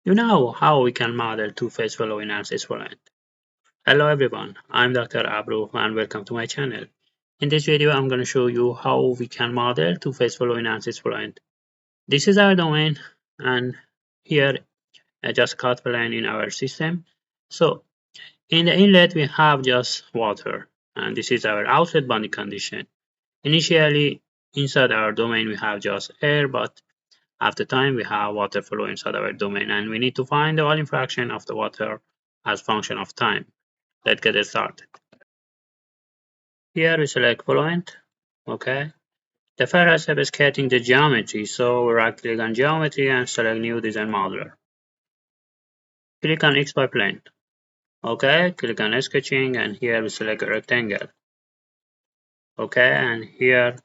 You know how we can model two-phase flow in ANSYS Fluent. Hello everyone, I'm Dr. Abru and welcome to my channel. In this video, I'm going to show you how we can model two-phase flow in ANSYS Fluent. This is our domain and here just cut plane in our system. So in the inlet, we have just water and this is our outlet boundary condition. Initially, inside our domain, we have just air, but after time, we have water flow inside our domain, and we need to find the volume fraction of the water as function of time. Let's get it started. Here we select Fluent. Okay. The first step is getting the geometry, so we right click on geometry and select new design modeler. Click on XY plane. Okay, click on sketching and here we select a rectangle. Okay, and here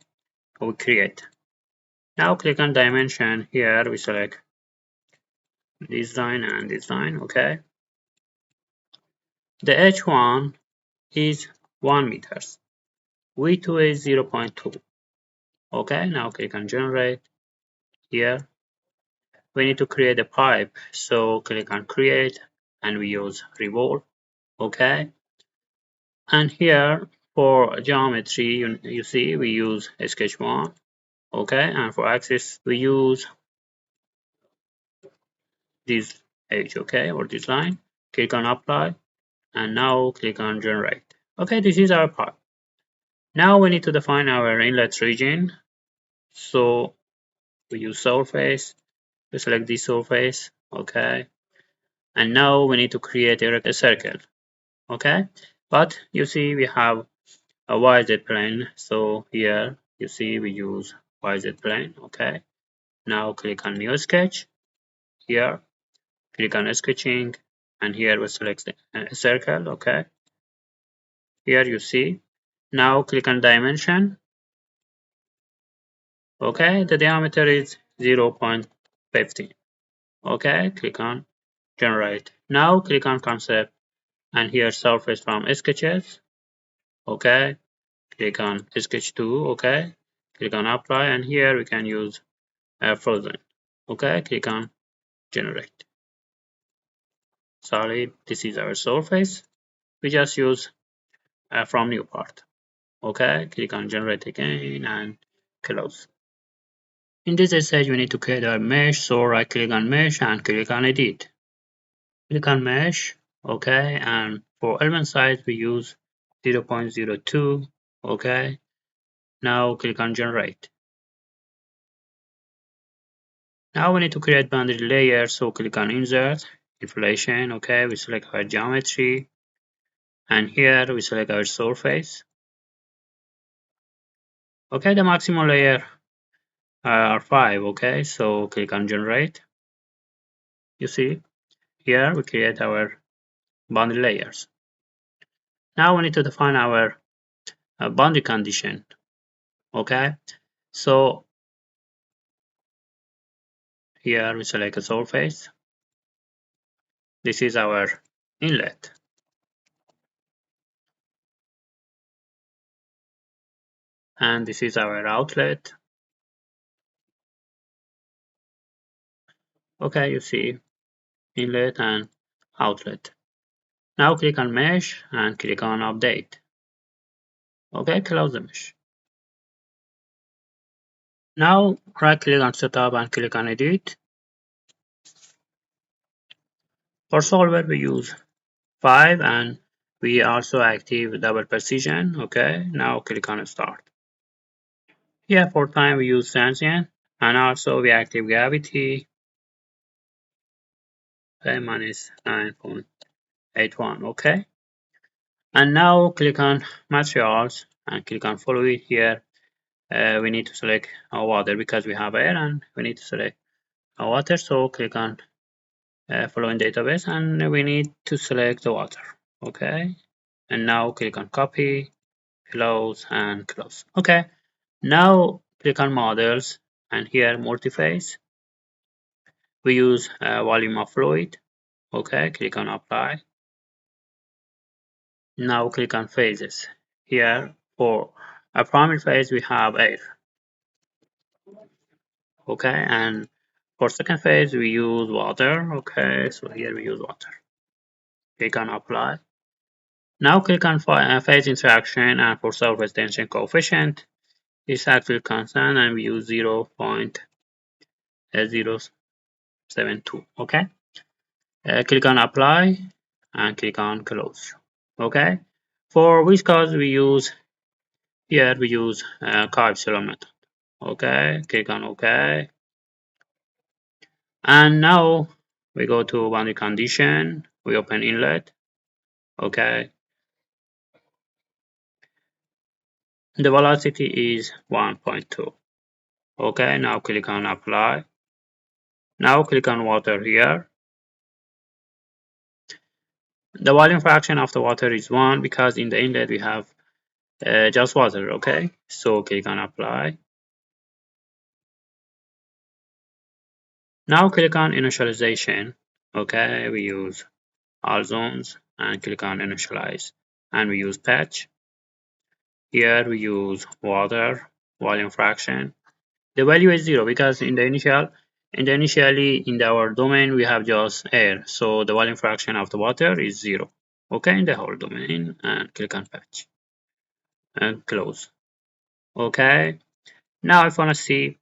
we create. Now click on dimension. Here we select design and design. Okay. The H1 is 1 meters. V2 is 0.2. Okay, now click on generate. Here we need to create a pipe, so click on create and we use revolve. Okay, and here for geometry you see we use sketch 1. Okay, and for axis we use this edge, okay, or this line. Click on apply and now click on generate. Okay, this is our pipe. Now we need to define our inlet region, so we use surface. We select this surface. Okay, and now we need to create a circle. Okay, but you see we have a YZ plane, so here you see we use YZ plane. Okay, now click on new sketch. Here click on sketching and here we select a circle. Okay, here you see. Now click on dimension. Okay, the diameter is 0.15. Okay, click on generate. Now click on concept and here surface from sketches. Okay, click on sketch 2. Okay, click on apply and here we can use frozen. Okay, click on generate. Solid, this is our surface. We just use from new part. Okay, click on generate again and close. In this stage we need to create our mesh, so right click on mesh and click on edit. Click on mesh. Okay, and for element size we use 0.02. Okay, now click on generate. Now we need to create boundary layer, so click on insert, inflation. Okay, we select our geometry and here we select our surface. Okay, the maximum layer are 5. Okay, so click on generate. You see here we create our boundary layers. Now we need to define our boundary condition. Okay, so here we select a surface. This is our inlet. And this is our outlet. Okay, you see inlet and outlet. Now click on mesh and click on update. Okay, close the mesh. Now right click on setup and click on edit. For solver we use 5 and we also active double precision. Okay, now click on start. Here for time we use transient and also we active gravity. Okay, minus 9.81. Okay, and now click on materials and click on fluid. Here we need to select our water because we have air and we need to select our water, so click on fluent database and we need to select the water. Okay, and now click on copy, close and close. Okay, now click on models and here multiphase. We use volume of fluid. Okay, click on apply. Now click on phases. Here for a primary phase we have air. Okay, and For second phase, we use water. Okay, so here we use water. Click on apply. Now click on phase interaction, and for surface tension coefficient, it's actually constant, and we use 0.072. Okay. Click on apply and click on close. Okay. For which cause we use here we use epsilon method. Okay. Click on OK. And now we go to boundary condition. We open inlet. Okay. The velocity is 1.2. Okay. Now click on apply. Now click on water here. The volume fraction of the water is 1 because in the inlet we have just water. Okay. So click on apply. Now click on initialization. Okay. We use all zones and click on initialize, and we use patch. Here we use water volume fraction. The value is 0 because initially in our domain we have just air, so the volume fraction of the water is 0. Okay, in the whole domain, and click on patch and close. Okay, now if I want to see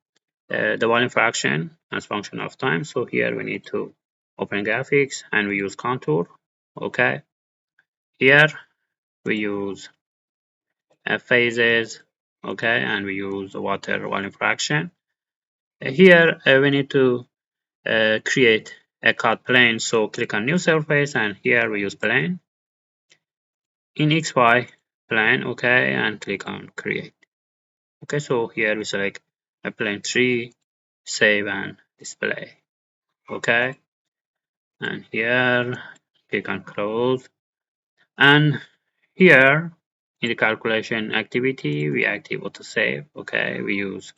the volume fraction as function of time, so here we need to open graphics and we use contour. Okay, here we use phases. Okay, and we use water volume fraction. Here we need to create a cut plane, so click on new surface, and here we use plane in XY plane. Okay, and click on create. Okay, so here we select a plane 3, save and display. Okay, and here click on close, and here in the calculation activity we activate auto save. Okay, we use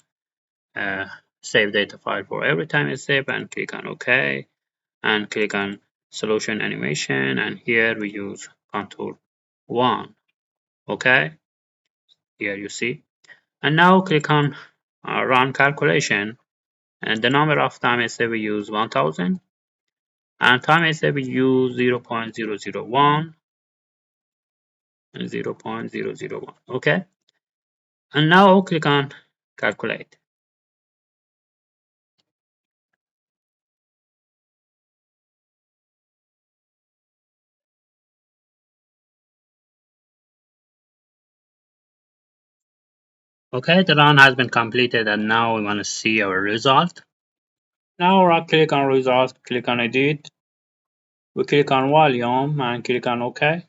save data file for every time it's saved, and click on OK, and click on solution animation, and here we use contour 1. Okay, here you see, and now click on run calculation, and the number of time essay we use 1000, and time essay we use 0.001 and 0.001. Okay, and now click on calculate. Okay, the run has been completed, and now we want to see our result. Now right click on result, click on edit. We click on volume and click on OK.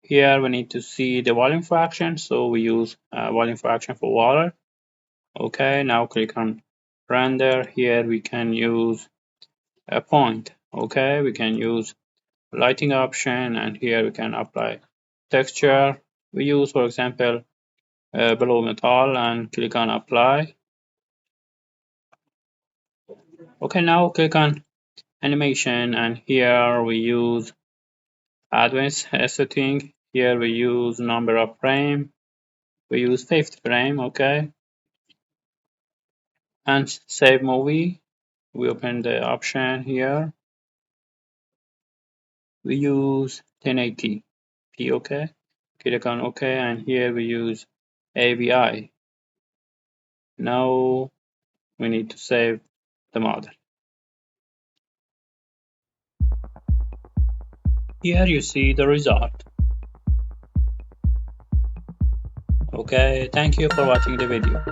Here we need to see the volume fraction, so we use volume fraction for water. Okay, now click on render. Here we can use a point. Okay, we can use lighting option, and here we can apply texture. We use, for example, below metal, and click on apply. Okay, now click on animation, and here we use advanced setting. Here we use number of frame. We use 50 frame. Okay, and save movie. We open the option here. We use 1080p. Okay, click on OK, and here we use AVI. Now we need to save the model. Here you see the result. Okay, thank you for watching the video.